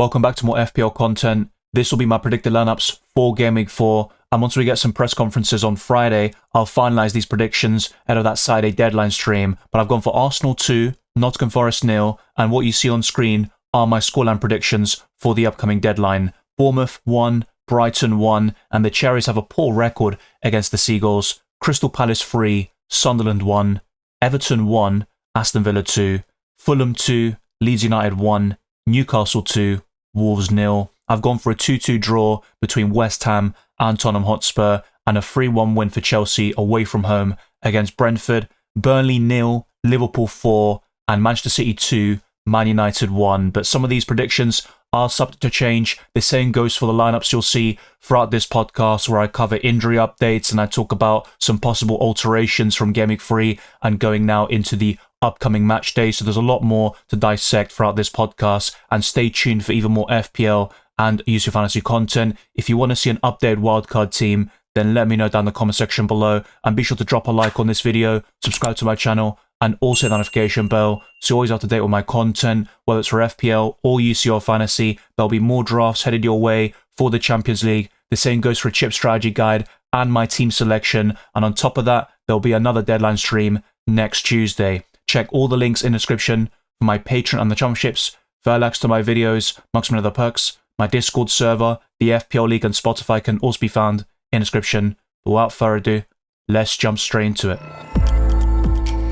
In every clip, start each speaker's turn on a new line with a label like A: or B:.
A: Welcome back to more FPL content. This will be my predicted lineups for Game Week 4. And once we get some press conferences on Friday, I'll finalise these predictions ahead of that Saturday deadline stream. But I've gone for Arsenal 2, Nottingham Forest 0, and what you see on screen are my scoreline predictions for the upcoming deadline. Bournemouth 1, Brighton 1, and the Cherries have a poor record against the Seagulls. Crystal Palace 3, Sunderland 1, Everton 1, Aston Villa 2, Fulham 2, Leeds United 1, Newcastle 2, Wolves 0. I've gone for a 2-2 draw between West Ham and Tottenham Hotspur and a 3-1 win for Chelsea away from home against Brentford. Burnley 0, Liverpool 4, and Manchester City 2, Man United 1. But some of these predictions are subject to change. The same goes for the lineups you'll see throughout this podcast, where I cover injury updates and I talk about some possible alterations from Game Week 3 and going now into the upcoming match day. So there's a lot more to dissect throughout this podcast, and stay tuned for even more FPL and use your fantasy content. If you want to see an updated wildcard team, then let me know down in the comment section below, and be sure to drop a like on this video, subscribe to my channel, and also hit the notification bell so you're always up to date with my content, whether it's for FPL or UCL fantasy. There'll be more drafts headed your way for the Champions League. The same goes for a chip strategy guide and my team selection, and on top of that, there'll be another deadline stream next Tuesday. Check all the links in the description for my Patreon and the Championships, for likes to my videos, amongst many other perks. My Discord server, the FPL League, and Spotify can also be found in the description. But without further ado, let's jump straight into it.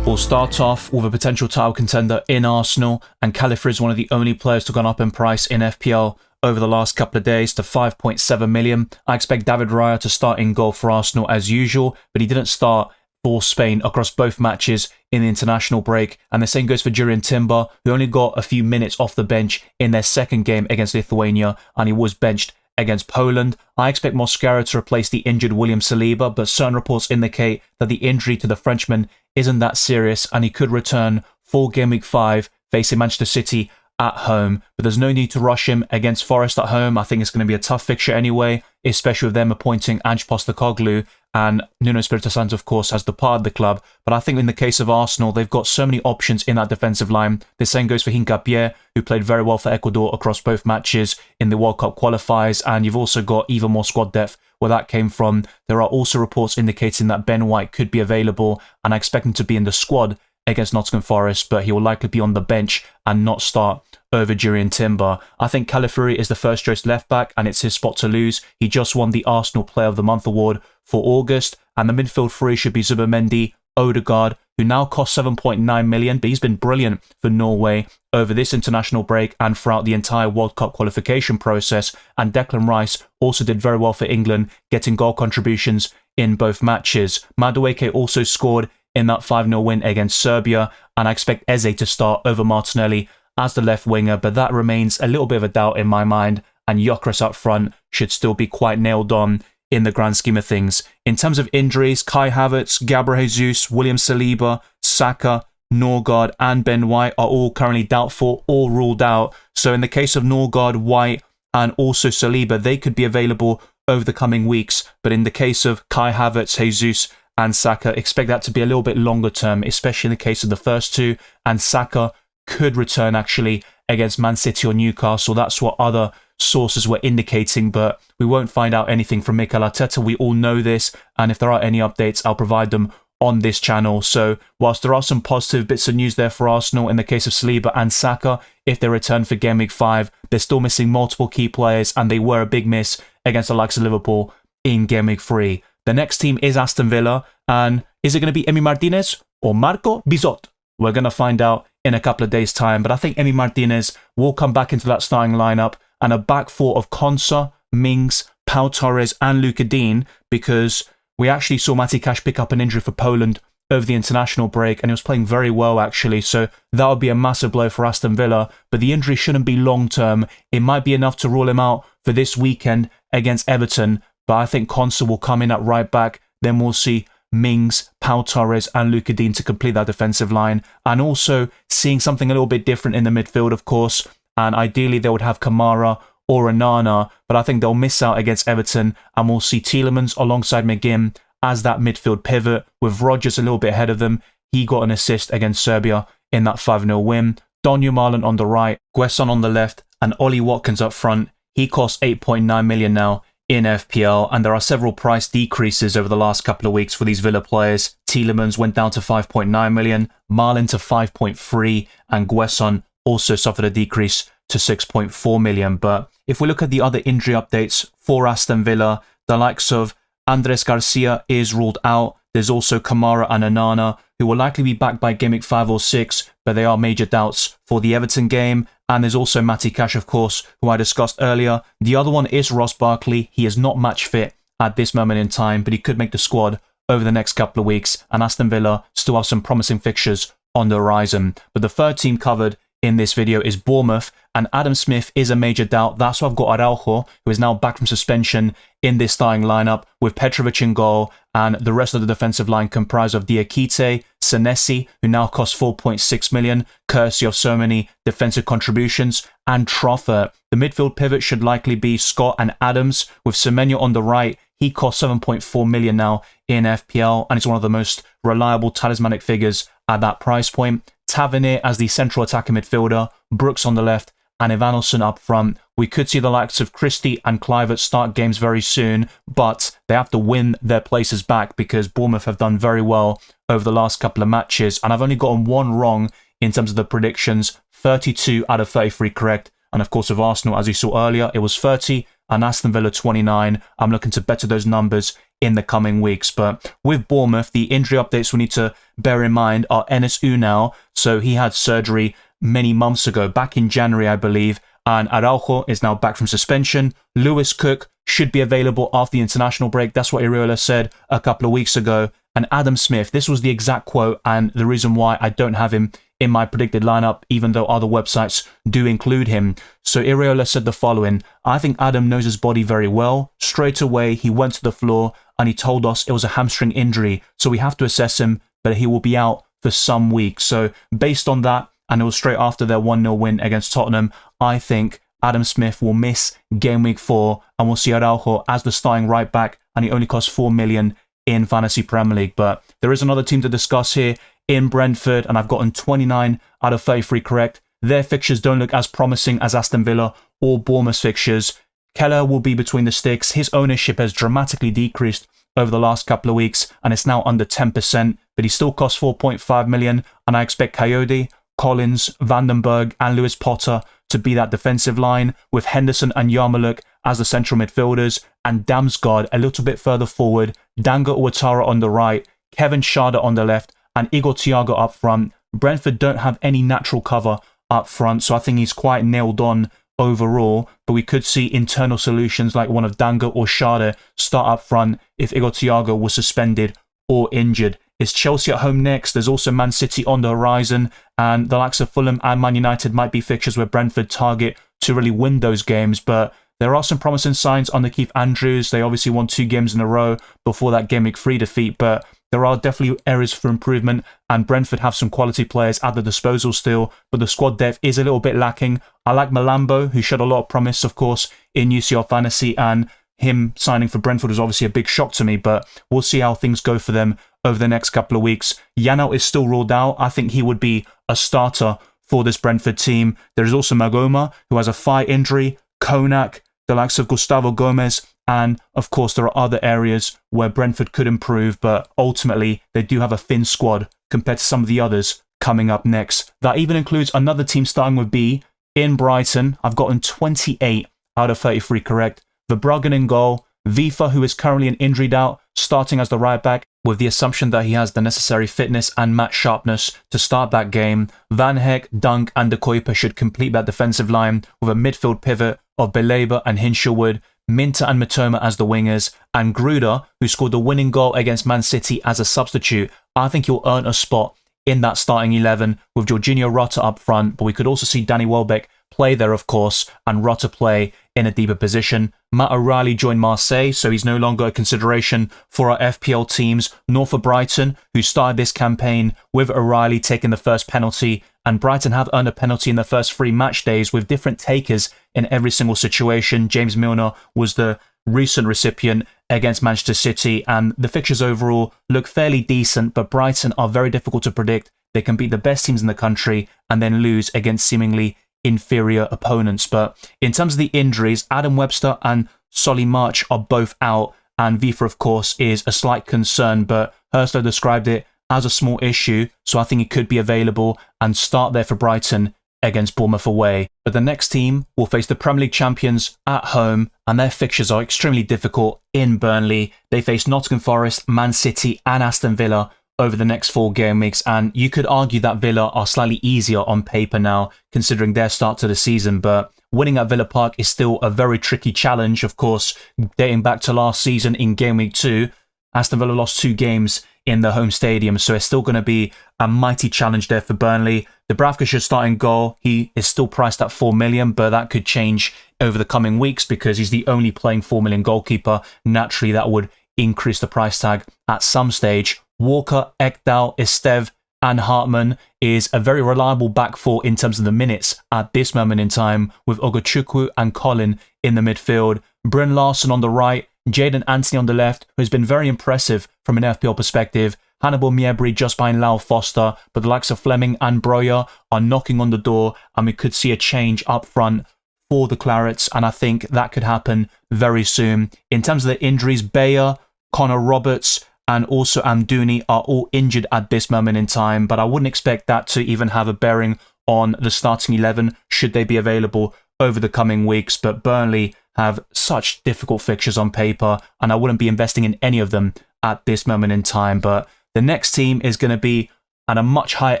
A: We'll start off with a potential title contender in Arsenal, and Califri is one of the only players to have gone up in price in FPL over the last couple of days to 5.7 million. I expect David Raya to start in goal for Arsenal as usual, but he didn't start for Spain across both matches in the international break, and the same goes for Jurrien Timber, who only got a few minutes off the bench in their second game against Lithuania, and he was benched against Poland. I expect Mosquera to replace the injured William Saliba, but certain reports indicate that the injury to the Frenchman isn't that serious and he could return for Game Week 5 facing Manchester City at home. But there's no need to rush him against Forest at home. I think it's going to be a tough fixture anyway, especially with them appointing Ange Postecoglou, and Nuno Espirito Santo, of course, has departed the club. But I think in the case of Arsenal, they've got so many options in that defensive line. The same goes for Hincapié, who played very well for Ecuador across both matches in the World Cup qualifiers, and you've also got even more squad depth where that came from. There are also reports indicating that Ben White could be available, and I expect him to be in the squad against Nottingham Forest, but he will likely be on the bench and not start over Jurrien Timber. I think Califri is the first choice left back, and it's his spot to lose. He just won the Arsenal Player of the Month award for August, and the midfield three should be Zubimendi, Odegaard, who now costs 7.9 million, but he's been brilliant for Norway over this international break and throughout the entire World Cup qualification process. And Declan Rice also did very well for England, getting goal contributions in both matches. Madueke also scored in that 5-0 win against Serbia, and I expect Eze to start over Martinelli as the left winger, but that remains a little bit of a doubt in my mind, and Gyökeres up front should still be quite nailed on in the grand scheme of things. In terms of injuries, Kai Havertz, Gabriel Jesus, William Saliba, Saka, Norgard, and Ben White are all currently doubtful or ruled out. So in the case of Norgard, White, and also Saliba, they could be available over the coming weeks. But in the case of Kai Havertz, Jesus, and Saka, expect that to be a little bit longer term, especially in the case of the first two. And Saka could return actually against Man City or Newcastle. That's what other sources were indicating, but we won't find out anything from Mikel Arteta. We all know this, and if there are any updates, I'll provide them on this channel. So whilst there are some positive bits of news there for Arsenal in the case of Saliba and Saka, if they return for Game Week 5, they're still missing multiple key players, and they were a big miss against the likes of Liverpool in Game Week 3. The next team is Aston Villa, and is it going to be Emi Martinez or Marco Bizot? We're going to find out in a couple of days' time, but I think Emi Martinez will come back into that starting lineup, and a back four of Konsa, Mings, Pau Torres, and Luka Dean, because we actually saw Matty Cash pick up an injury for Poland over the international break, and he was playing very well actually, so that would be a massive blow for Aston Villa, but the injury shouldn't be long term. It might be enough to rule him out for this weekend against Everton, but I think Konsa will come in at right back. Then we'll see Mings, Pau Torres, and Luka Dean to complete that defensive line, and also seeing something a little bit different in the midfield, of course, and ideally they would have Kamara or Onana, but I think they'll miss out against Everton, and we'll see Tielemans alongside McGinn as that midfield pivot, with Rodgers a little bit ahead of them. He got an assist against Serbia in that 5-0 win. Donu Marlon on the right, Guesson on the left, and Ollie Watkins up front. He costs 8.9 million now in FPL, and there are several price decreases over the last couple of weeks for these Villa players. Tielemans went down to 5.9 million, Marlin to 5.3, and Guesson also suffered a decrease to 6.4 million. But if we look at the other injury updates for Aston Villa, the likes of Andres Garcia is ruled out. There's also Kamara and Onana, who will likely be back by game week 5 or 6, but they are major doubts for the Everton game. And there's also Matty Cash, of course, who I discussed earlier. The other one is Ross Barkley. He is not match fit at this moment in time, but he could make the squad over the next couple of weeks. And Aston Villa still have some promising fixtures on the horizon. But the third team covered in this video is Bournemouth, and Adam Smith is a major doubt. That's why I've got Araujo, who is now back from suspension, in this starting lineup, with Petrovic in goal, and the rest of the defensive line comprised of Diakite, Senesi, who now costs 4.6 million, courtesy of so many defensive contributions, and Troffert. The midfield pivot should likely be Scott and Adams, with Semenyo on the right. He costs 7.4 million now in FPL, and is one of the most reliable talismanic figures at that price point. Tavernier as the central attacking midfielder, Brooks on the left, and Evanilson up front. We could see the likes of Christie and Kluivert start games very soon, but they have to win their places back because Bournemouth have done very well over the last couple of matches, and I've only gotten one wrong in terms of the predictions, 32 out of 33 correct. And of course, with Arsenal, as you saw earlier, it was 30, and Aston Villa 29. I'm looking to better those numbers in the coming weeks. But with Bournemouth, the injury updates we need to bear in mind are Enes Unal. So he had surgery many months ago, back in January, I believe, and Araujo is now back from suspension. Lewis Cook should be available after the international break. That's what Iriola said a couple of weeks ago. And Adam Smith, this was the exact quote, and the reason why I don't have him in my predicted lineup, even though other websites do include him. So Iriola said the following: I think Adam knows his body very well. Straight away, he went to the floor and he told us it was a hamstring injury, so we have to assess him, but he will be out for some weeks. So based on that, and it was straight after their 1-0 win against Tottenham, I think Adam Smith will miss game week 4, and we'll see Araujo as the starting right back, and he only costs 4 million in Fantasy Premier League. But there is another team to discuss here in Brentford, and I've gotten 29 out of 33 correct. Their fixtures don't look as promising as Aston Villa or Bournemouth fixtures. Keller will be between the sticks. His ownership has dramatically decreased over the last couple of weeks, and it's now under 10%, but he still costs 4.5 million, and I expect Coyote, Collins, Vandenberg, and Lewis Potter to be that defensive line, with Henderson and Yarmouk as the central midfielders, and Damsgaard a little bit further forward, Danga Ouattara on the right, Kevin Schade on the left, and Igor Thiago up front. Brentford don't have any natural cover up front, so I think he's quite nailed on overall, but we could see internal solutions like one of Danga or Schade start up front if Igor Thiago was suspended or injured. It's Chelsea at home next. There's also Man City on the horizon, and the likes of Fulham and Man United might be fixtures where Brentford target to really win those games, but there are some promising signs under Keith Andrews. They obviously won 2 games in a row before that Game Week 3 defeat, but there are definitely areas for improvement, and Brentford have some quality players at their disposal still, but the squad depth is a little bit lacking. I like Malambo, who showed a lot of promise, of course, in UCL Fantasy, and him signing for Brentford was obviously a big shock to me, but we'll see how things go for them over the next couple of weeks. Yano is still ruled out. I think he would be a starter for this Brentford team. There is also Magoma, who has a thigh injury, Konak, the likes of Gustavo Gomez, and of course there are other areas where Brentford could improve, but ultimately they do have a thin squad compared to some of the others coming up next. That even includes another team starting with B in Brighton. I've gotten 28 out of 33 correct. Verbruggen in goal, Vifa, who is currently an injury doubt, starting as the right back with the assumption that he has the necessary fitness and match sharpness to start that game. Van Heck, Dunk and De Kuyper should complete that defensive line with a midfield pivot of Beleba and Hinshelwood, Minter and Matoma as the wingers, and Gruder, who scored the winning goal against Man City as a substitute. I think he'll earn a spot in that starting 11 with Jorginho Rutter up front, but we could also see Danny Welbeck play there, of course, and Rutter play in a deeper position. Matt O'Reilly joined Marseille, so he's no longer a consideration for our FPL teams, nor for Brighton, who started this campaign with O'Reilly taking the first penalty, and Brighton have earned a penalty in the first 3 match days with different takers in every single situation. James Milner was the recent recipient against Manchester City, and the fixtures overall look fairly decent, but Brighton are very difficult to predict. They can beat the best teams in the country and then lose against seemingly inferior opponents. But in terms of the injuries, Adam Webster and Solly March are both out, and Vifa, of course, is a slight concern, but Herslow described it as a small issue, so I think he could be available and start there for Brighton against Bournemouth away. But the next team will face the Premier League champions at home, and their fixtures are extremely difficult in Burnley. They face Nottingham Forest, Man City and Aston Villa over the next 4 game weeks, and you could argue that Villa are slightly easier on paper now, considering their start to the season, but winning at Villa Park is still a very tricky challenge. Of course, dating back to last season in game week 2, Aston Villa lost 2 games in the home stadium, so it's still going to be a mighty challenge there for Burnley. Dubravka should start in goal. He is still priced at 4 million, but that could change over the coming weeks because he's the only playing 4 million goalkeeper. Naturally, that would increase the price tag at some stage. Walker, Ekdal, Estev and Hartman is a very reliable back four in terms of the minutes at this moment in time, with Ogochukwu and Colin in the midfield. Bryn Larson on the right, Jadon Anthony on the left, who's been very impressive from an FPL perspective. Hannibal Miebri just behind Lau Foster, but the likes of Fleming and Breuer are knocking on the door, and we could see a change up front for the Clarets, and I think that could happen very soon. In terms of the injuries, Bayer, Connor Roberts, and also Amdouni are all injured at this moment in time, but I wouldn't expect that to even have a bearing on the starting 11 should they be available over the coming weeks. But Burnley have such difficult fixtures on paper, and I wouldn't be investing in any of them at this moment in time. But the next team is going to be at a much higher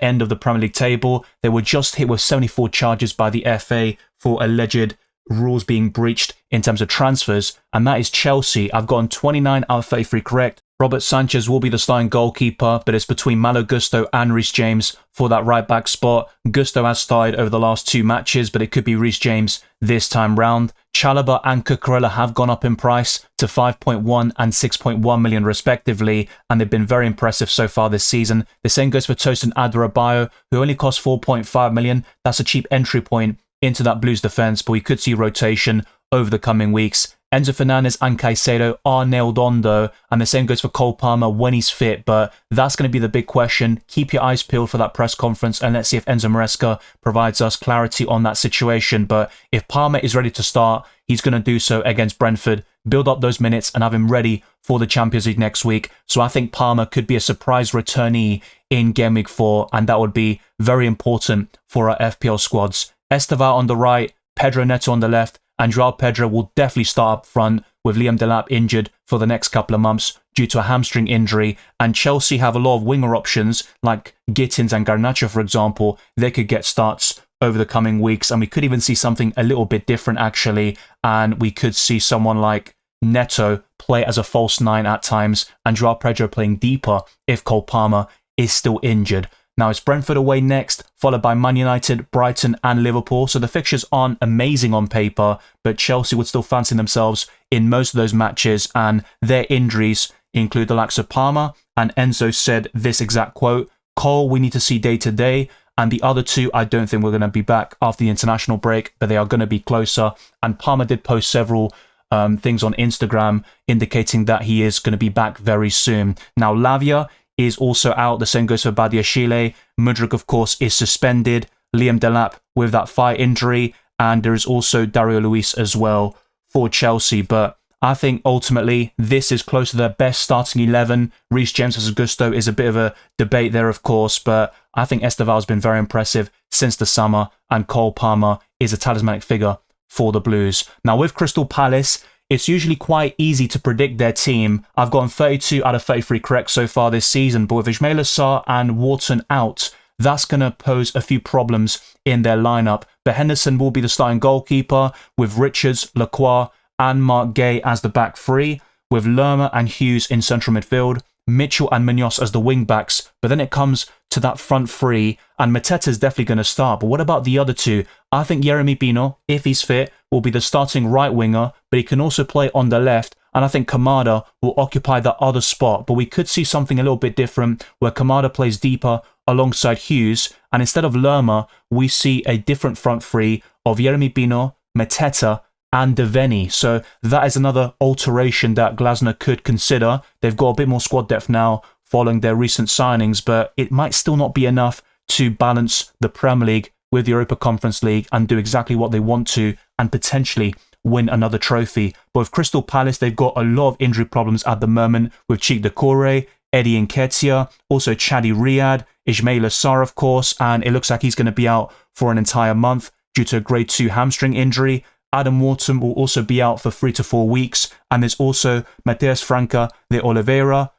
A: end of the Premier League table. They were just hit with 74 charges by the FA for alleged rules being breached in terms of transfers, and that is Chelsea. I've gotten 29 out of 33 correct. Robert Sanchez will be the starting goalkeeper, but it's between Malo Gusto and Reece James for that right back spot. Gusto has started over the last 2 matches, but it could be Reece James this time round. Chalobah and Cucurella have gone up in price to 5.1 and 6.1 million respectively, and they've been very impressive so far this season. The same goes for Tosin Adarabioyo, who only costs 4.5 million. That's a cheap entry point into that Blues defence, but we could see rotation over the coming weeks. Enzo Fernandez and Caicedo are nailed on though, and the same goes for Cole Palmer when he's fit, but that's going to be the big question. Keep your eyes peeled for that press conference, and let's see if Enzo Maresca provides us clarity on that situation. But if Palmer is ready to start, he's going to do so against Brentford, build up those minutes and have him ready for the Champions League next week. So I think Palmer could be a surprise returnee in Game Week 4, and that would be very important for our FPL squads. Esteval on the right, Pedro Neto on the left, and Joao Pedro will definitely start up front, with Liam Delap injured for the next couple of months due to a hamstring injury. And Chelsea have a lot of winger options like Gittins and Garnacho, for example. They could get starts over the coming weeks, and we could even see something a little bit different actually, and we could see someone like Neto play as a false 9 at times, and Joao Pedro playing deeper if Cole Palmer is still injured. Now it's Brentford away next, followed by Man United, Brighton and Liverpool. So the fixtures aren't amazing on paper, but Chelsea would still fancy themselves in most of those matches, and their injuries include the likes of Palmer, and Enzo said this exact quote: Cole, we need to see day to day, and the other 2, I don't think we're going to be back after the international break, but they are going to be closer. And Palmer did post several things on Instagram indicating that he is going to be back very soon. Now Lavia is also out. The same goes for Badiashile. Mudryk, of course, is suspended. Liam Delap with that thigh injury, and there is also Dario Luiz as well for Chelsea. But I think ultimately this is close to their best starting 11. Reece James versus Gusto is a bit of a debate there, of course, but I think Esteval has been very impressive since the summer, and Cole Palmer is a talismanic figure for the Blues. Now with Crystal Palace, it's usually quite easy to predict their team. I've gotten 32 out of 33 correct so far this season, but with Ismail Assar and Wharton out, that's going to pose a few problems in their lineup. But Henderson will be the starting goalkeeper, with Richards, Lacroix and Mark Gay as the back 3, with Lerma and Hughes in central midfield, Mitchell and Munoz as the wing backs. But then it comes to that front 3, and Mateta is definitely going to start. But what about the other 2? I think Yeremy Pino, if he's fit, will be the starting right winger, but he can also play on the left, and I think Kamada will occupy that other spot. But we could see something a little bit different, where Kamada plays deeper alongside Hughes, and instead of Lerma, we see a different front 3 of Yeremy Pino, Mateta and Devaney. So that is another alteration that Glasner could consider. They've got a bit more squad depth now following their recent signings, but it might still not be enough to balance the Premier League with the Europa Conference League and do exactly what they want to and potentially win another trophy. But with Crystal Palace, they've got a lot of injury problems at the moment with Cheik Doucouré, Eddie Nketiah, also Chadi Riyad, Ismail Assar, of course, and it looks like he's going to be out for an entire month due to a grade 2 hamstring injury. Adam Wharton will also be out for 3 to 4 weeks, and there's also Mateus Franca de Oliveira.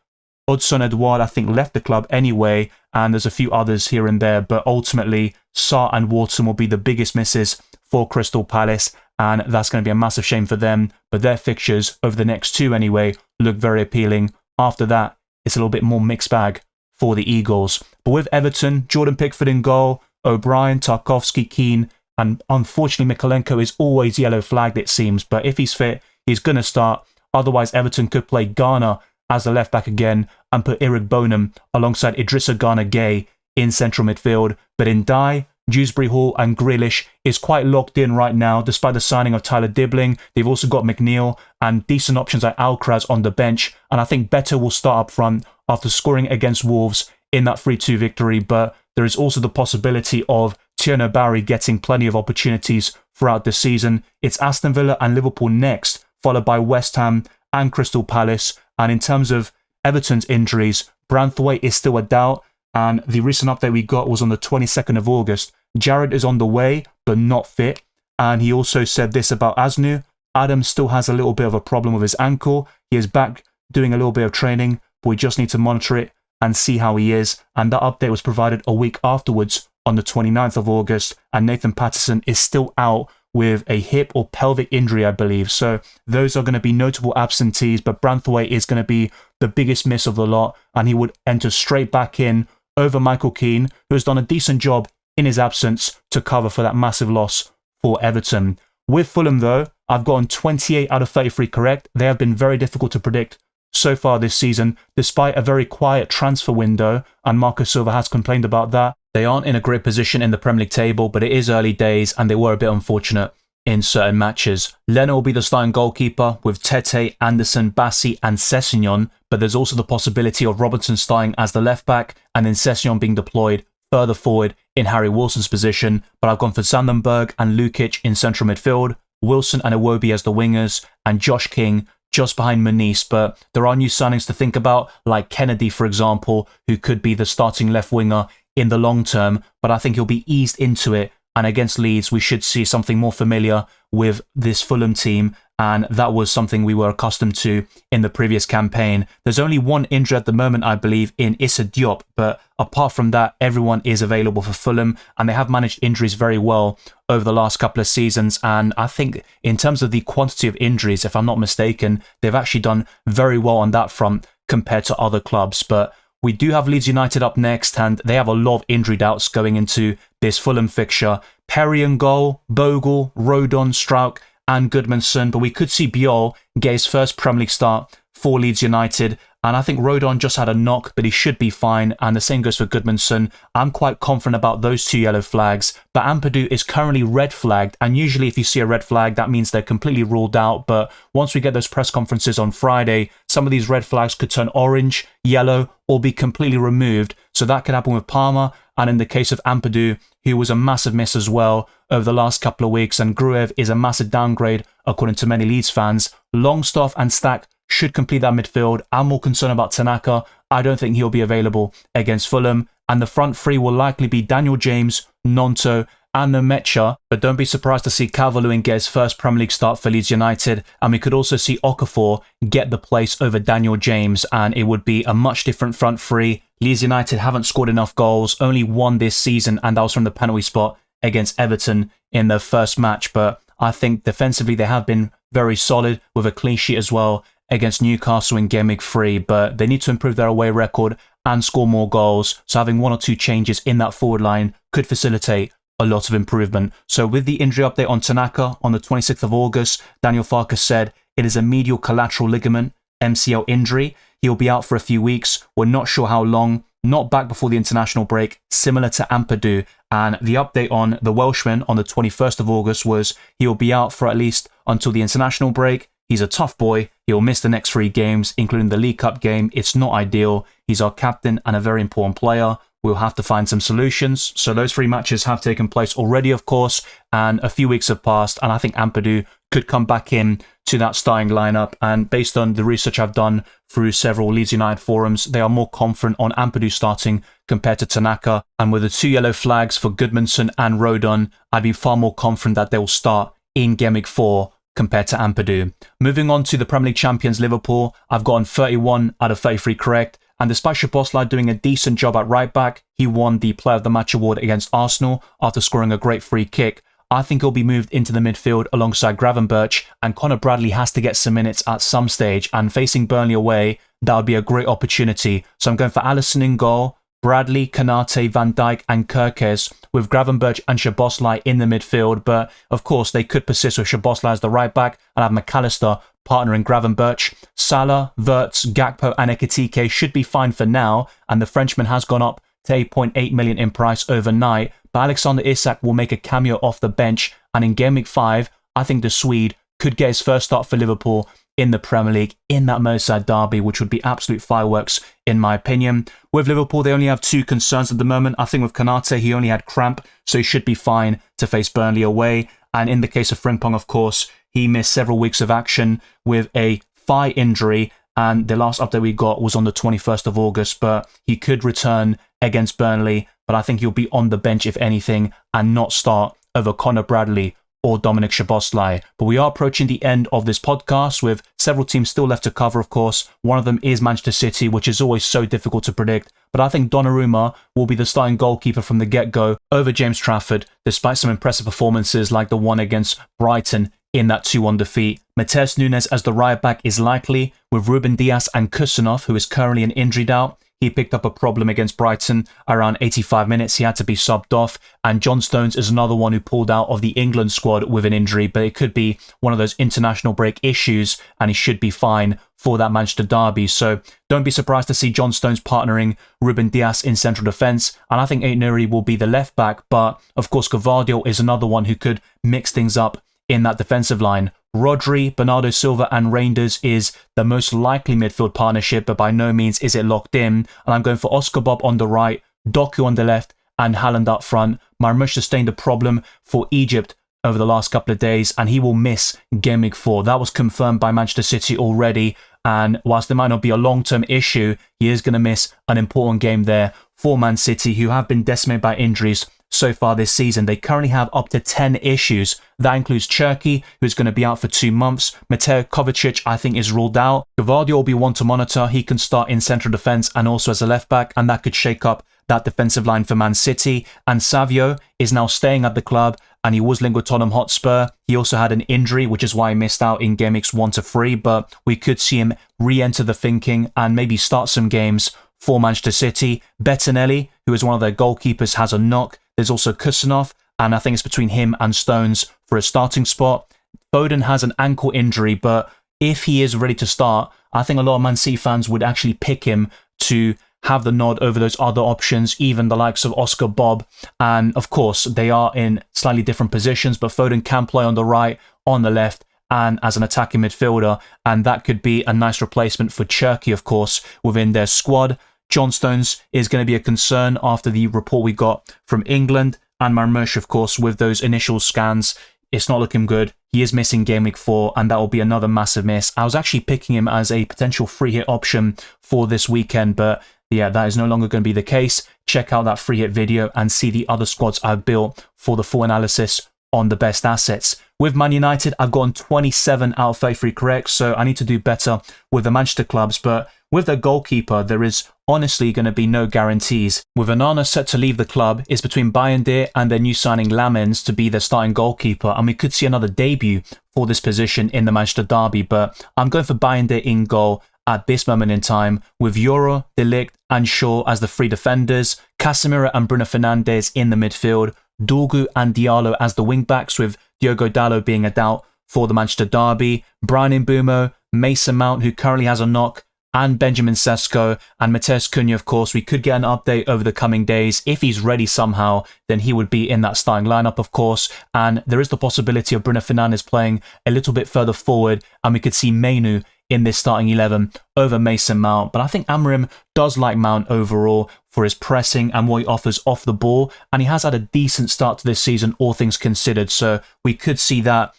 A: Hudson Edouard, I think, left the club anyway, and there's a few others here and there, but ultimately, Sarr and Wharton will be the biggest misses for Crystal Palace, and that's going to be a massive shame for them, but their fixtures, over the next 2 anyway, look very appealing. After that, it's a little bit more mixed bag for the Eagles. But with Everton, Jordan Pickford in goal, O'Brien, Tarkowski, Keane, and unfortunately Mikolenko is always yellow flagged, it seems, but if he's fit, he's going to start. Otherwise, Everton could play Ghana as the left back again and put Eric Bonham alongside Idrissa Gana Gueye in central midfield. But in Dye, Dewsbury Hall and Grealish is quite locked in right now despite the signing of Tyler Dibbling. They've also got McNeil and decent options like Alcaraz on the bench, and I think Better will start up front after scoring against Wolves in that 3-2 victory. But there is also the possibility of Tierno Barry getting plenty of opportunities throughout the season. It's Aston Villa and Liverpool next, followed by West Ham and Crystal Palace. And in terms of Everton's injuries, Branthwaite is still a doubt, and the recent update we got was on the 22nd of August. Jared is on the way, but not fit. And he also said this about Asnu. Adam still has a little bit of a problem with his ankle. He is back doing a little bit of training, but we just need to monitor it and see how he is. And that update was provided a week afterwards on the 29th of August. And Nathan Patterson is still out with a hip or pelvic injury, I believe. So those are going to be notable absentees, but Branthwaite is going to be the biggest miss of the lot, and he would enter straight back in over Michael Keane, who has done a decent job in his absence to cover for that massive loss for Everton. With Fulham, though, I've gotten 28 out of 33 correct. They have been very difficult to predict so far this season, despite a very quiet transfer window, and Marco Silva has complained about that. They aren't in a great position in the Premier League table, but it is early days, and they were a bit unfortunate in certain matches. Leno will be the starting goalkeeper with Tete, Anderson, Bassi and Sessegnon, but there's also the possibility of Robertson starting as the left back and then Sessegnon being deployed further forward in Harry Wilson's position. But I've gone for Sandenberg and Lukic in central midfield, Wilson and Iwobi as the wingers, and Josh King just behind Muniz. But there are new signings to think about, like Kennedy, for example, who could be the starting left winger in the long term, but I think he'll be eased into it. And against Leeds, we should see something more familiar with this Fulham team, and that was something we were accustomed to in the previous campaign. There's only one injury at the moment, I believe, in Issa Diop, but apart from that, everyone is available for Fulham, and they have managed injuries very well over the last couple of seasons. And I think in terms of the quantity of injuries, if I'm not mistaken, they've actually done very well on that front compared to other clubs. But we do have Leeds United up next, and they have a lot of injury doubts going into this Fulham fixture. Perry in goal, Bogle, Rodon, Strauch and Goodmanson, but we could see Biol get his first Premier League start for Leeds United, and I think Rodon just had a knock, but he should be fine, and the same goes for Goodmanson. I'm quite confident about those 2 yellow flags, but Ampadu is currently red flagged, and usually if you see a red flag, that means they're completely ruled out. But once we get those press conferences on Friday, some of these red flags could turn orange, yellow, or be completely removed, so that could happen with Palmer. And in the case of Ampadu, who was a massive miss as well over the last couple of weeks, and Gruev is a massive downgrade according to many Leeds fans, Longstaff and Stack should complete that midfield. I'm more concerned about Tanaka. I don't think he'll be available against Fulham, and the front three will likely be Daniel James, Nonto and Nmecha, but don't be surprised to see Calvert-Lewin get his first Premier League start for Leeds United, and we could also see Okafor get the place over Daniel James, and it would be a much different front three. Leeds United haven't scored enough goals, only one this season, and that was from the penalty spot against Everton in their first match. But I think defensively they have been very solid with a clean sheet as well against Newcastle in Game Week 3, but they need to improve their away record and score more goals, so having 1 or 2 changes in that forward line could facilitate a lot of improvement. So with the injury update on Tanaka on the 26th of August, Daniel Farkas said it is a medial collateral ligament MCL injury. He'll be out for a few weeks. We're not sure how long. Not back before the international break, similar to Ampadu. And the update on the Welshman on the 21st of August was he'll be out for at least until the international break. He's a tough boy. He'll miss the next 3 games, including the League Cup game. It's not ideal. He's our captain and a very important player. we'll have to find some solutions. So those 3 matches have taken place already, of course, and a few weeks have passed, and I think Ampadu could come back in to that starting lineup. And based on the research I've done through several Leeds United forums, they are more confident on Ampadu starting compared to Tanaka. And with the 2 yellow flags for Goodmanson and Rodon, I'd be far more confident that they will start in Game Week 4 compared to Ampadu. Moving on to the Premier League champions Liverpool, I've gotten 31 out of 33 correct. And despite Szoboszlai doing a decent job at right back, he won the Player of the Match award against Arsenal after scoring a great free kick. I think he'll be moved into the midfield alongside Gravenberch, and Conor Bradley has to get some minutes at some stage, and facing Burnley away, that would be a great opportunity. So I'm going for Alisson in goal, Bradley, Konate, Van Dijk and Kerkez, with Gravenberch and Szoboszlai in the midfield. But of course, they could persist with Szoboszlai as the right back and have McAllister partnering Gravenberch. Salah, Wirtz, Gakpo and Ekitike should be fine for now, and the Frenchman has gone up to 8.8 million in price overnight. But Alexander Isak will make a cameo off the bench, and in Game Week 5, I think the Swede could get his first start for Liverpool in the Premier League in that Merseyside derby, which would be absolute fireworks in my opinion. With Liverpool, they only have 2 concerns at the moment. I think with Konate, he only had cramp, so he should be fine to face Burnley away. And in the case of Frimpong, of course, he missed several weeks of action with a thigh injury, and the last update we got was on the 21st of August, but he could return against Burnley, but I think he'll be on the bench if anything, and not start over Conor Bradley or Dominik Szoboszlai. But we are approaching the end of this podcast with several teams still left to cover, of course. One of them is Manchester City, which is always so difficult to predict. But I think Donnarumma will be the starting goalkeeper from the get-go over James Trafford, despite some impressive performances like the one against Brighton in that 2-1 defeat. Matheus Nunes as the right back is likely, with Ruben Dias and Kusanov, who is currently an injury doubt. He picked up a problem against Brighton around 85 minutes. He had to be subbed off. And John Stones is another one who pulled out of the England squad with an injury, but it could be one of those international break issues, and he should be fine for that Manchester derby. So don't be surprised to see John Stones partnering Ruben Dias in central defence. And I think Aït-Nouri will be the left back. But of course, Gvardiol is another one who could mix things up in that defensive line. Rodri, Bernardo Silva and Reinders is the most likely midfield partnership, but by no means is it locked in. And I'm going for Oscar Bob on the right, Doku on the left and Haaland up front. Marmoush sustained a problem for Egypt over the last couple of days, and he will miss Game Week 4. That was confirmed by Manchester City already, and whilst it might not be a long-term issue, he is going to miss an important game there for Man City, who have been decimated by injuries so far this season. They currently have up to 10 issues. That includes Cherki, who's going to be out for 2 months. Mateo Kovacic, I think, is ruled out. Gvardiol will be one to monitor. He can start in central defence and also as a left back, and that could shake up that defensive line for Man City. And Savio is now staying at the club, and he was linked with Tottenham Hotspur. He also had an injury, which is why he missed out in Game Weeks 1 to 3, but we could see him re-enter the thinking and maybe start some games for Manchester City. Bettinelli, who is one of their goalkeepers, has a knock. There's also Kusanov, and I think it's between him and Stones for a starting spot. Foden has an ankle injury, but if he is ready to start, I think a lot of Man City fans would actually pick him to have the nod over those other options, even the likes of Oscar Bob. And of course, they are in slightly different positions, but Foden can play on the right, on the left, and as an attacking midfielder, and that could be a nice replacement for Cherki, of course, within their squad. John Stones is going to be a concern after the report we got from England, and Marmoush, of course, with those initial scans, it's not looking good. He is missing Game Week 4, and that will be another massive miss. I was actually picking him as a potential free hit option for this weekend, but yeah, that is no longer going to be the case. Check out that free hit video and see the other squads I've built for the full analysis on the best assets. With Man United, I've gotten 27 out of 33 correct, so I need to do better with the Manchester clubs, but with their goalkeeper, there is honestly going to be no guarantees. With Onana set to leave the club, it's between Bayerndir and their new signing Lamens to be their starting goalkeeper, and we could see another debut for this position in the Manchester derby, but I'm going for Bayerndir in goal at this moment in time, with Euro, De Ligt and Shaw as the 3 defenders, Casemiro and Bruno Fernandes in the midfield, Dorgu and Diallo as the wing-backs, with Diogo Dalot being a doubt for the Manchester derby, Brian Mbeumo, Mason Mount, who currently has a knock, and Benjamin Sesko and Mateus Cunha, of course. We could get an update over the coming days. If he's ready somehow, then he would be in that starting lineup, of course. And there is the possibility of Bruno Fernandes playing a little bit further forward, and we could see Mainu in this starting 11 over Mason Mount. But I think Amorim does like Mount overall for his pressing and what he offers off the ball. And he has had a decent start to this season, all things considered. So we could see that,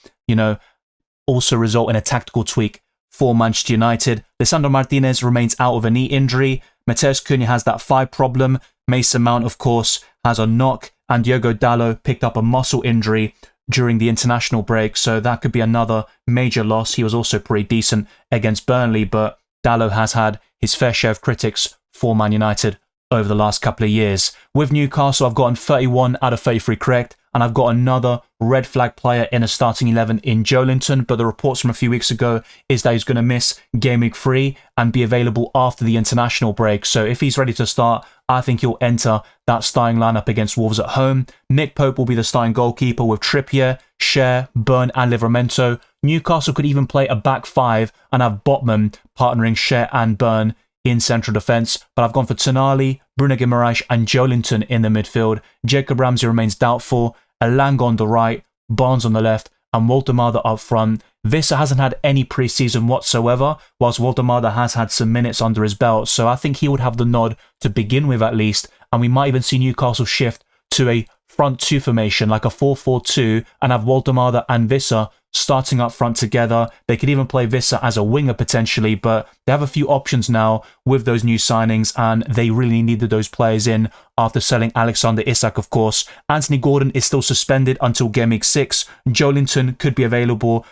A: also result in a tactical tweak for Manchester United. Lisandro Martinez remains out with a knee injury. Mateus Cunha has that thigh problem. Mason Mount, of course, has a knock. And Diogo Dalot picked up a muscle injury during the international break. So that could be another major loss. He was also pretty decent against Burnley, but Dalot has had his fair share of critics for Man United over the last couple of years. With Newcastle, I've gotten 31 out of 33 correct, and I've got another red flag player in a starting 11 in Joelinton, but the reports from a few weeks ago is that he's going to miss Game Week 3 and be available after the international break. So if he's ready to start, I think he'll enter that starting lineup against Wolves at home. Nick Pope will be the starting goalkeeper with Trippier, Schär, Burn and Livramento. Newcastle could even play a back five and have Botman partnering Schär and Burn in central defence, but I've gone for Tonali, Bruno Guimaraes and Joelinton in the midfield. Jacob Ramsey remains doubtful, Elanga on the right, Barnes on the left, and Woltemade up front. Visser hasn't had any pre-season whatsoever, whilst Woltemade has had some minutes under his belt, so I think he would have the nod to begin with at least, and we might even see Newcastle shift to a front two formation, like a 4-4-2, and have Woltemade and Visser starting up front together. They could even play Visser as a winger potentially, but they have a few options now with those new signings, and they really needed those players in after selling Alexander Isak, of course. Anthony Gordon is still suspended until Game Week 6. Joelinton could be available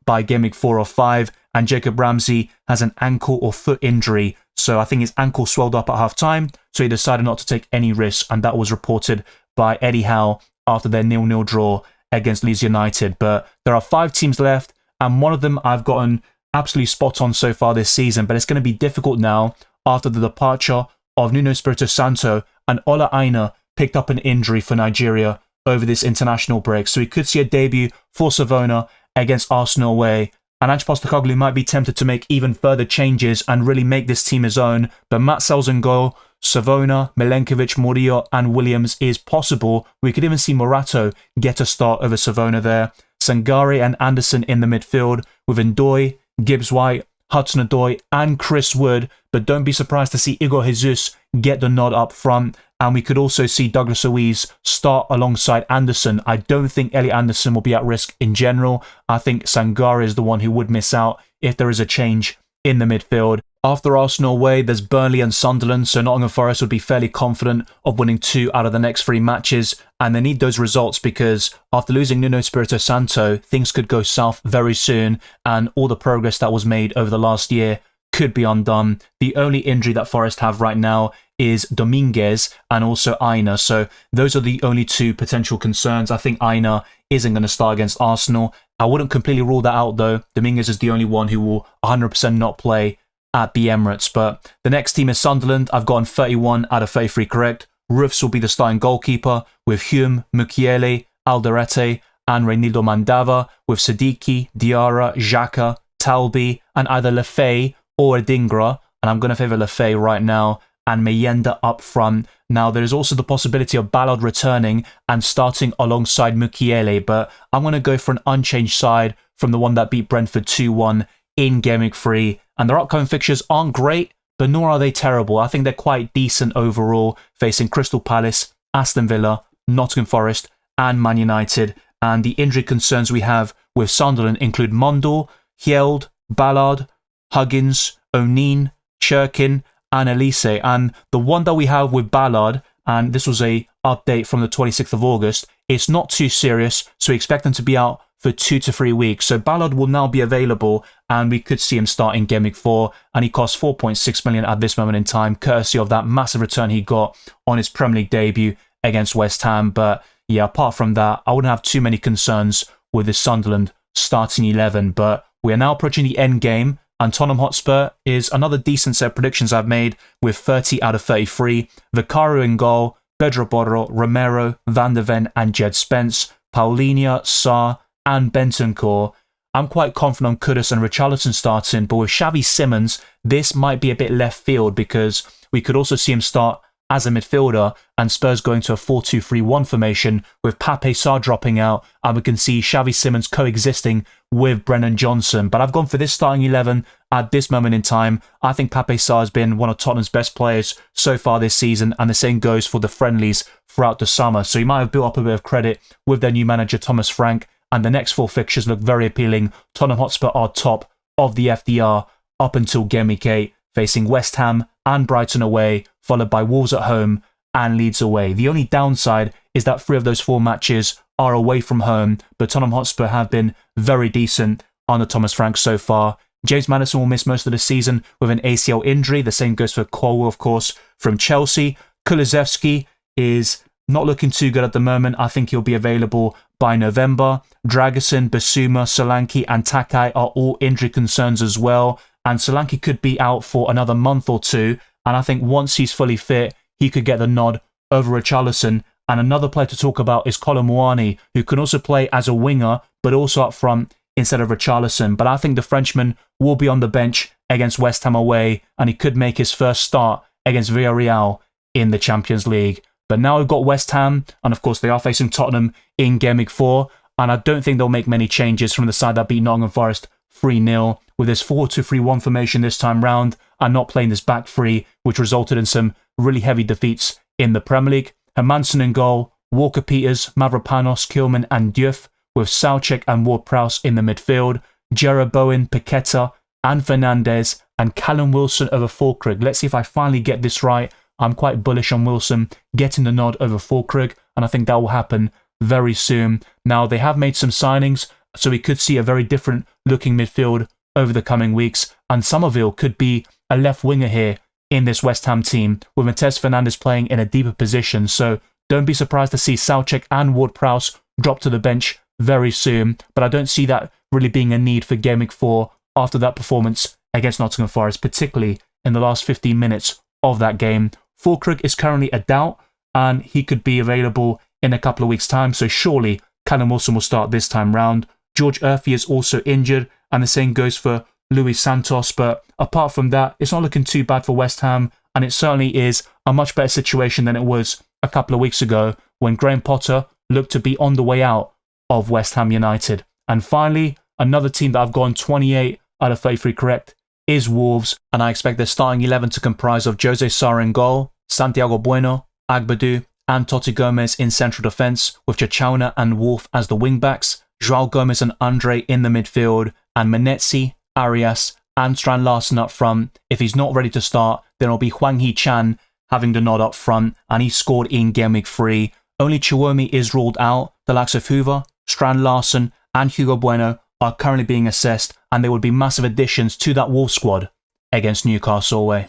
A: by Game Week 4 or 5, and Jacob Ramsey has an ankle or foot injury. So I think his ankle swelled up at half time, so he decided not to take any risks, and that was reported by Eddie Howe after their 0-0 draw against Leeds United. But there are 5 teams left, and one of them I've gotten absolutely spot on so far this season, but it's going to be difficult now after the departure of Nuno Espirito Santo, and Ola Aina picked up an injury for Nigeria over this international break. So we could see a debut for Savona against Arsenal away, and Ange Postecoglou might be tempted to make even further changes and really make this team his own. But Matt Sells in goal, Savona, Milenkovic, Murillo and Williams is possible. We could even see Morato get a start over Savona there. Sangare and Anderson in the midfield with Ndoye, Gibbs-White, Hudson-Odoi and Chris Wood. But don't be surprised to see Igor Jesus get the nod up front. And we could also see Douglas Luiz start alongside Anderson. I don't think Elliot Anderson will be at risk in general. I think Sangare is the one who would miss out if there is a change in the midfield. After Arsenal away, there's Burnley and Sunderland, so Nottingham Forest would be fairly confident of winning 2 out of the next 3 matches, and they need those results because after losing Nuno Espirito Santo, things could go south very soon, and all the progress that was made over the last year could be undone. The only injury that Forest have right now is Dominguez and also Aina, so those are the only 2 potential concerns. I think Aina isn't going to start against Arsenal. I wouldn't completely rule that out though. Dominguez is the only one who will 100% not play at the Emirates. But the next team is Sunderland. I've gotten 31 out of 33 correct. Roofs will be the starting goalkeeper with Hume, Mukiele, Alderete and Reynildo Mandava, with Siddiqui, Diarra, Xhaka, Talbi and either Lefay or Adingra, and I'm going to favour Lefay right now, and Mayenda up front. Now there is also the possibility of Ballard returning and starting alongside Mukiele, but I'm going to go for an unchanged side from the one that beat Brentford 2-1 in Game Week 3, and their upcoming fixtures aren't great, but nor are they terrible. I think they're quite decent overall, facing Crystal Palace, Aston Villa, Nottingham Forest and Man United. And the injury concerns we have with Sunderland include Mundell, Hjeld, Ballard, Huggins, O'Neill, Churkin and Elise. And the one that we have with Ballard, and this was a update from the 26th of August, it's not too serious, so we expect him to be out for 2 to 3 weeks. So Ballard will now be available and we could see him start in Game Week 4, and he costs 4.6 million at this moment in time, courtesy of that massive return he got on his Premier League debut against West Ham. But yeah, apart from that, I wouldn't have too many concerns with the Sunderland starting 11. But we are now approaching the end game, and Tottenham Hotspur is another decent set of predictions I've made with 30 out of 33. Vicario in goal, Pedro Porro, Romero, Van der Ven and Jed Spence, Paulinho, Sarr and Bentancur. I'm quite confident on Kudus and Richarlison starting, but with Xavi Simons, this might be a bit left field because we could also see him start as a midfielder, and Spurs going to a 4-2-3-1 formation with Pape Sarr dropping out, and we can see Xavi Simons coexisting with Brennan Johnson. But I've gone for this starting 11 at this moment in time. I think Pape Sarr has been one of Tottenham's best players so far this season, and the same goes for the friendlies throughout the summer. So he might have built up a bit of credit with their new manager Thomas Frank, and the next 4 fixtures look very appealing. Tottenham Hotspur are top of the FDR up until Game Week 8, facing West Ham and Brighton away, followed by Wolves at home and Leeds away. The only downside is that 3 of those 4 matches are away from home, but Tottenham Hotspur have been very decent under Thomas Frank so far. James Maddison will miss most of the season with an ACL injury. The same goes for Colwell, of course, from Chelsea. Kulusevski is not looking too good at the moment. I think he'll be available by November. Dragusin, Basuma, Solanke and Takai are all injury concerns as well. And Solanke could be out for another month or 2. And I think once he's fully fit, he could get the nod over Richarlison. And another player to talk about is Kolo Muani, who can also play as a winger, but also up front instead of Richarlison. But I think the Frenchman will be on the bench against West Ham away, and he could make his first start against Villarreal in the Champions League. But now we've got West Ham, and of course they are facing Tottenham in Game Week 4, and I don't think they'll make many changes from the side that beat Nottingham Forest 3-0 with this 4-2-3-1 formation this time round, and not playing this back three, which resulted in some really heavy defeats in the Premier League. Hermansen in goal, Walker-Peters, Mavropanos, Kilman and Diouf, with Soucek and Ward-Prowse in the midfield, Jarrod Bowen, Paqueta and Fernandez, and Callum Wilson over Fulkrug. Let's see if I finally get this right. I'm quite bullish on Wilson getting the nod over Fulkrug, and I think that will happen very soon. Now, they have made some signings, so we could see a very different looking midfield over the coming weeks, and Somerville could be a left winger here in this West Ham team, with Matheus Fernandes playing in a deeper position, so don't be surprised to see Soucek and Ward-Prowse drop to the bench very soon, but I don't see that really being a need for Game Week 4 after that performance against Nottingham Forest, particularly in the last 15 minutes of that game. Fulkrug is currently a doubt, and he could be available in a couple of weeks' time, so surely Callum Wilson will start this time round. George Urphy is also injured, and the same goes for Luis Santos, but apart from that, it's not looking too bad for West Ham, and it certainly is a much better situation than it was a couple of weeks ago when Graham Potter looked to be on the way out of West Ham United. And finally, another team that I've gone 28 out of 33 correct is Wolves, and I expect their starting 11 to comprise of Jose Sarr in goal, Santiago Bueno, Agbadu and Totti Gomez in central defence, with Chachauna and Wolf as the wing-backs, João Gomez and Andre in the midfield, and Menetzi, Arias and Strand Larsen up front. If he's not ready to start, then it'll be Hwang Hee-chan having the nod up front, and he scored in Game Week 3. Only Chiwomi is ruled out. The likes of Hoover, Strand Larsen and Hugo Bueno are currently being assessed, and they would be massive additions to that Wolves squad against Newcastle away.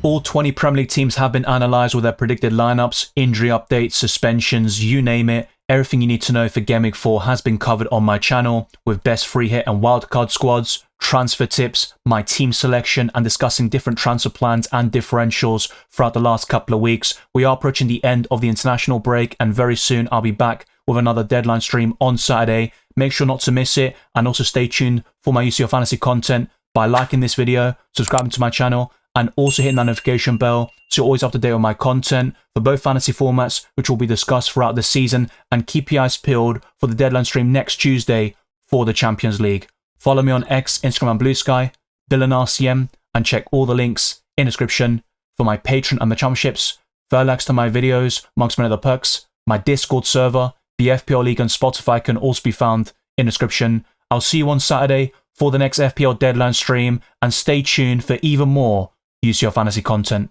A: All 20 Premier League teams have been analysed with their predicted lineups, injury updates, suspensions, you name it. Everything you need to know for Game Week 4 has been covered on my channel, with best free hit and wildcard squads, transfer tips, my team selection, and discussing different transfer plans and differentials throughout the last couple of weeks. We are approaching the end of the international break, and very soon I'll be back with another deadline stream on Saturday. Make sure not to miss it, and also stay tuned for my UCL Fantasy content by liking this video, subscribing to my channel, and also hitting that notification bell so you're always up to date on my content for both fantasy formats, which will be discussed throughout the season, and keep your eyes peeled for the deadline stream next Tuesday for the Champions League. Follow me on X, Instagram and Blue Sky, DylanRCM, and check all the links in the description for my Patreon and the Championships, further links to my videos, amongst many other perks. My Discord server, the FPL League and Spotify can also be found in the description. I'll see you on Saturday for the next FPL deadline stream, and stay tuned for even more UCL Fantasy content.